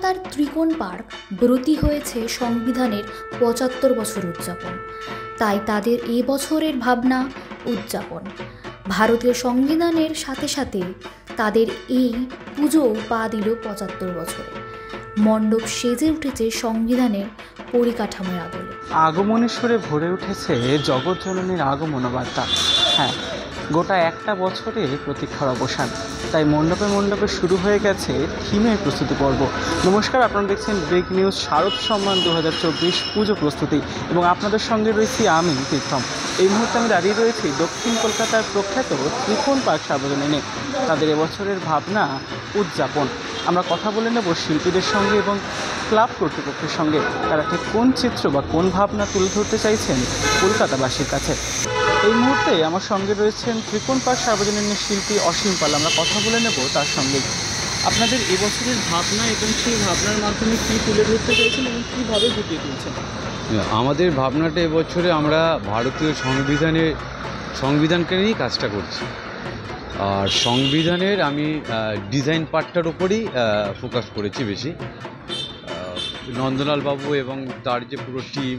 কলকাতার ত্রিকোণ পার্ক ব্রতী হয়েছে সংবিধানের ৭৫ বছর উদযাপন। তাই তাদের এ বছরের ভাবনা উদযাপন। ভারতীয় সংবিধানের সাথে সাথে তাদের এই পুজো পা দিল ৭৫ বছরে। মণ্ডপ সেজে উঠেছে সংবিধানের পরিকাঠামোর আদলে। আগমনেশ্বরে ভরে উঠেছে জগৎজননীর আগমন বার্তা। হ্যাঁ, গোটা একটা বছরে প্রতীক্ষার অবসান, তাই মণ্ডপে মণ্ডপে শুরু হয়ে গেছে থিমের প্রস্তুতি পর্ব। নমস্কার, আপনারা দেখছেন ব্রেক নিউজ শারদ সম্মান 2024 পুজো প্রস্তুতি, এবং আপনাদের সঙ্গে রয়েছি আমি প্রীতম। এই মুহূর্তে আমি দাঁড়িয়ে রয়েছি দক্ষিণ কলকাতার প্রখ্যাত ত্রিকোণ পার্ক সার্বজনীনে। তাদের এবছরের ভাবনা উদযাপন। আমরা কথা বলে নেব শিল্পীদের সঙ্গে এবং ক্লাব কর্তৃপক্ষের সঙ্গে, তারা ঠিক কোন চিত্র বা কোন ভাবনা তুলে ধরতে চাইছেন কলকাতাবাসীর কাছে। এই মুহূর্তে আমার সঙ্গে রয়েছেন ত্রিকোণ পার্ক সার্বজনীনের শিল্পী অসীম পাল। আমরা কথা বলে নেব তার সঙ্গে। আপনাদের এবছরের ভাবনা এবং সেই ভাবনার মাধ্যমে কী তুলে ধরতে চাইছেন এবং কীভাবে ফুটিয়ে তুলছেন? আমাদের ভাবনাটা এবছরে আমরা ভারতীয় সংবিধানকে নিয়েই কাজটা করছি। আর সংবিধানের আমি ডিজাইন পার্টটার ওপরই ফোকাস করেছি বেশি। নন্দলাল বাবু এবং তার যে পুরো টিম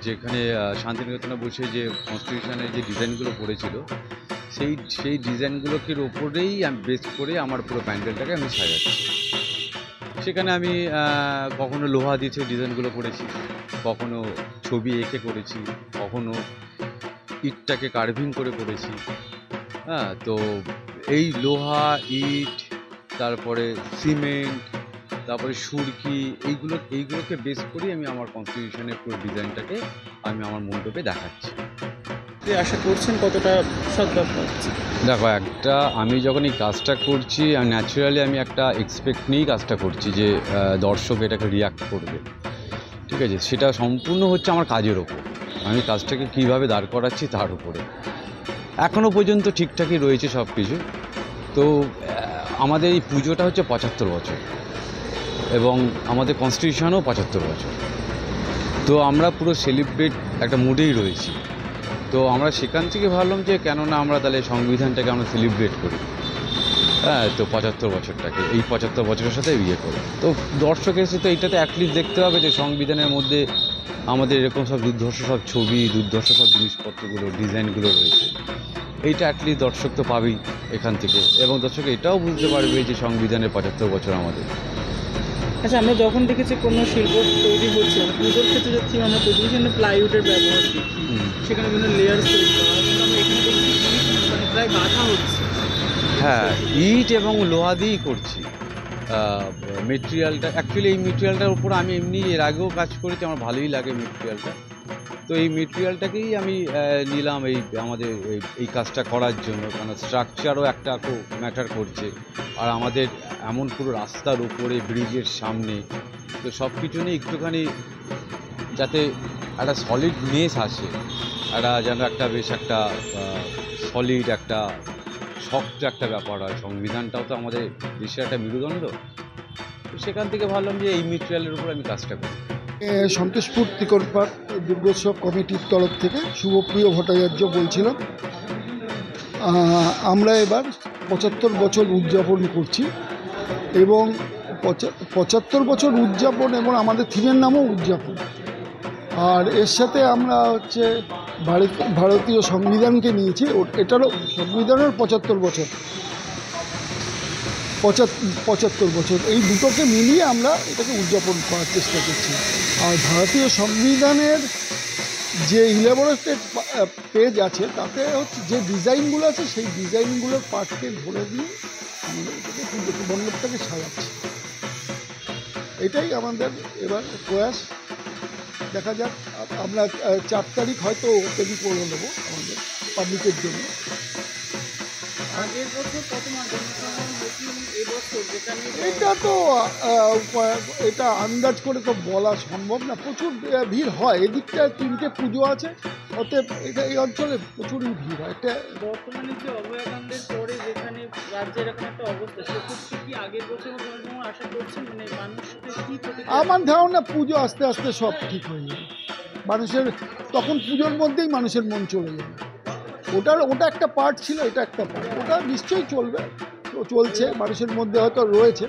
যেখানে শান্তিনিকেতনে বসে যে কনস্টিটিউশনের যে ডিজাইনগুলো করেছিল, সেই ডিজাইনগুলোকে ওপরেই আমি বেস করে আমার পুরো প্যান্ডেলটাকে আমি সাজাচ্ছি। সেখানে আমি কখনো লোহা দিয়ে ডিজাইনগুলো করেছি, কখনো ছবি এঁকে করেছি, কখনো ইটটাকে কার্ভিং করে করেছি। হ্যাঁ, তো এই লোহা, ইট, তারপরে সিমেন্ট, তারপরে সুরকি, এইগুলোকে বেস করেই আমি আমার কনস্টিটিউশনের পুরো ডিজাইনটাকে আমি আমার মণ্ডপে দেখাচ্ছি। আশা করছেন কতটা সদ্ভাব পাচ্ছি? দেখো, আমি যখন এই কাজটা করছি ন্যাচারালি আমি একটা এক্সপেক্ট নিয়েই কাজটা করছি যে দর্শক এটাকে রিয়াক্ট করবে। ঠিক আছে, সেটা সম্পূর্ণ হচ্ছে আমার কাজের ওপর, আমি কাজটাকে কীভাবে দাঁড় করাচ্ছি তার উপরে। এখনও পর্যন্ত ঠিকঠাকই রয়েছে সব কিছু। তো আমাদের এই পুজোটা হচ্ছে ৭৫ বছর এবং আমাদের কনস্টিটিউশনও ৭৫ বছর। তো আমরা পুরো সেলিব্রেট একটা মুডেই রয়েছি। তো আমরা সেখান থেকে ভাবলাম যে কেননা আমরা তাহলে সংবিধানটাকে আমরা সেলিব্রেট করি। হ্যাঁ, তো ৭৫ বছরটাকে এই ৭৫ বছরের সাথে বিয়ে করি। তো দর্শক এসে তো এইটাতে অ্যাটলিস্ট দেখতে হবে যে সংবিধানের মধ্যে আমাদের এরকম সব দুর্ধর্ষ সব ছবি, দুর্ধর্ষ সব জিনিসপত্রগুলো, ডিজাইনগুলো রয়েছে। এইটা অ্যাটলিস্ট দর্শক তো পাবেই এখান থেকে, এবং দর্শক এটাও বুঝতে পারবে যে সংবিধানের ৭৫ বছর আমাদের। আচ্ছা, আমরা যখন দেখেছি কোনো শিল্প তৈরি হচ্ছে, পুজোর ক্ষেত্রে দেখছি আমরা প্রতিদিন প্লাইউডের ব্যবহার দেখি, সেখানে বিভিন্ন লেয়ার তৈরি করা হয়, কিন্তু আমরা এখানে দেখছি মানে প্রায় গাঁথা হচ্ছে। হ্যাঁ, ইট এবং লোহা দিয়েই করছি মেটেরিয়ালটা। অ্যাকচুয়ালি এই মেটেরিয়ালটার উপর আমি এমনি এর আগেও কাজ করেছি, আমার ভালোই লাগে মেটেরিয়ালটা। তো এই মেটেরিয়ালটাকেই আমি নিলাম আমাদের এই কাজটা করার জন্য, কারণ স্ট্রাকচারও একটা খুব ম্যাটার করছে। আর আমাদের এমন পুরো রাস্তার উপরে, ব্রিজের সামনে, তো সব কিছু নিয়ে একটুখানি যাতে একটা সলিডনেস আসে, যেন একটা বেশ একটা সলিড, একটা শক্ত একটা ব্যাপার হয়। সংবিধানটাও তো আমাদের দেশের একটা মেরুদণ্ড। তো সেখান থেকে ভাবলাম যে এই মেটেরিয়ালের উপর আমি কাজটা করি। সন্তোষপুর ত্রিকোণ পার্ক দুর্গোৎসব কমিটির তরফ থেকে শুভপ্রিয় ভট্টাচার্য বলছিলাম। আমরা এবার ৭৫ বছর উদযাপন করছি, এবং ৭৫ বছর উদযাপন এবং আমাদের থিমের নামও উদযাপন। আর এর সাথে আমরা হচ্ছে ভারতীয় সংবিধানকে নিয়েছি, এটারও সংবিধানের ৭৫ বছর, ৭৫ বছর, এই দুটোকে মিলিয়ে আমরা এটাকে উদযাপন করার চেষ্টা করছি। আর ভারতীয় সংবিধানের যে ইলাবোরেটেড পেজ আছে, তাতে হচ্ছে যে ডিজাইনগুলো আছে, সেই ডিজাইনগুলোর পার্টকে ধরে দিয়ে আমরা এটাকে মণ্ডপটাকে সাজাচ্ছি। এটাই আমাদের এবার প্রয়াস। দেখা যাক, আমরা ৪ তারিখ হয়তো ওপেনিং করে নেবো আমাদের পাবলিকের জন্য। আগের বছর কত এটা তো এটা আন্দাজ করে তো বলা সম্ভব না, প্রচুর ভিড় হয়। এদিকটা 3টে পুজো আছে, অতএব এটা এই অঞ্চলে প্রচুরই ভিড় হয়। এটা বর্তমানে যে অভয়াকাণ্ডের পরে যেখানে রাজ্যের এরকম একটা অবস্থা, সেক্ষেত্রে কি আগের বছর আশা করছেন মানে মানুষকে কি? আমার ধারণা পুজো আস্তে আস্তে সব ঠিক হয়ে যাবে। মানুষের তখন পুজোর মধ্যেই মানুষের মন চলে যাবে। ওটা একটা পার্ট ছিল, এটা একটা পার্ট, ওটা নিশ্চয়ই চলবে, চলছে, মানুষের মধ্যে হয়তো রয়েছে,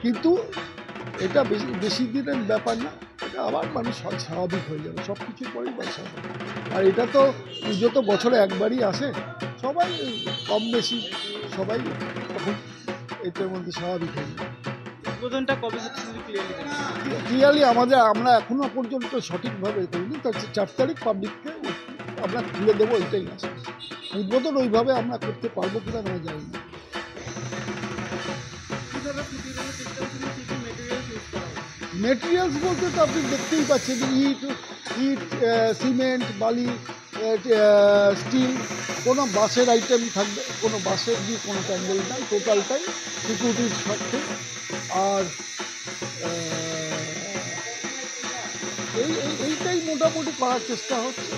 কিন্তু এটা বেশি দিনের ব্যাপার না, এটা আবার মানুষ স্বাভাবিক হয়ে যাবে, সব কিছুর পরেই স্বাভাবিক। আর এটা তো পুজো তো বছরে একবারই আসে, সবাই কম বেশি সবাই তখন এটার মধ্যে স্বাভাবিক হয়ে যাবে। উদ্বোধনটা কবে হচ্ছে ক্লিয়ারলি আমরা এখনো পর্যন্ত সঠিকভাবে করিনি, তার 4 তারিখ পাবলিককে আমরা খুলে দেবো, এটাই আছে। উদ্বোধন ওইভাবে আমরা করতে পারবো কিনা আমরা জানি না। মেটেরিয়ালস বলতে তো আপনি দেখতেই পাচ্ছেন, ইট সিমেন্ট, বালি, স্টিল, কোনো বাসের আইটেম থাকবে, কোনো বাসের দিয়ে কোনো প্যান্ডেল নাই, টোটালটাই সিকিউরিটির স্বার্থে। আর এইটাই মোটামুটি করার চেষ্টা হচ্ছে।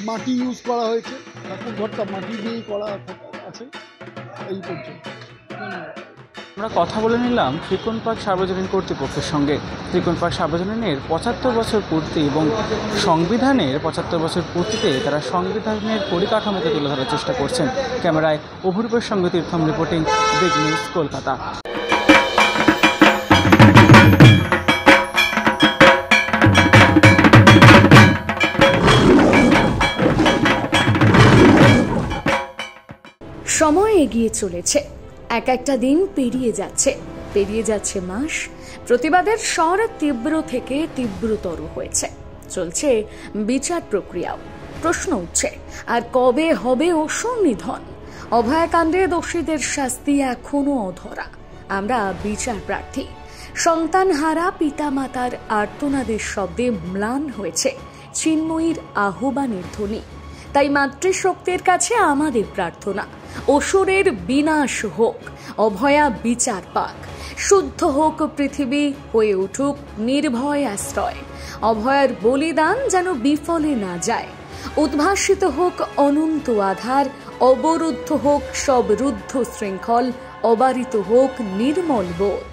মাটি ইউজ করা হয়েছে, ঠাকুর ঘরটা মাটি দিয়েই করা আছে এই পর্যন্ত। আমরা কথা বলে নিলাম ত্রিকোণ পার্ক সার্বজনীন কর্তৃপক্ষের সঙ্গে। ত্রিকোণ পার্ক সার্বজনীনের 75 বছর পূর্তি এবং সংবিধানের 75 বছর পূর্তিতে তারা সংবিধানের পরিকাঠামোকে তুলে ধরার চেষ্টা করছেন। ক্যামেরায় অভূরূপের সঙ্গে Theertham reporting, big news Kolkata. সময় এগিয়ে চলেছে, একটা দিন পেরিয়ে যাচ্ছে মাস। প্রতিবাদের স্বর তীব্র থেকে তীব্রতর হয়েছে, চলছে বিচার প্রক্রিয়াও। প্রশ্ন উঠছে, আর কবে হবে অসুর নিধন? অভয়াকাণ্ডে দোষীদের শাস্তি এখনো অধরা। আমরা বিচার প্রার্থী। সন্তানহারা পিতামাতার আর্তনাদের শব্দে ম্লান হয়েছে চিন্ময়ীর আহ্বানের ধ্বনি। তাই মাতৃশক্তির কাছে আমাদের প্রার্থনা, অসুরের বিনাশ হোক, অভয়া বিচার পাক, শুদ্ধ হোক পৃথিবী, হয়ে উঠুক নির্ভয় আশ্রয়। অভয়ার বলিদান যেন বিফলে না যায়, উদ্ভাসিত হোক অনন্ত আধার, অবরুদ্ধ হোক সব রুদ্ধ শৃঙ্খল, অবারিত হোক নির্মল বোধ।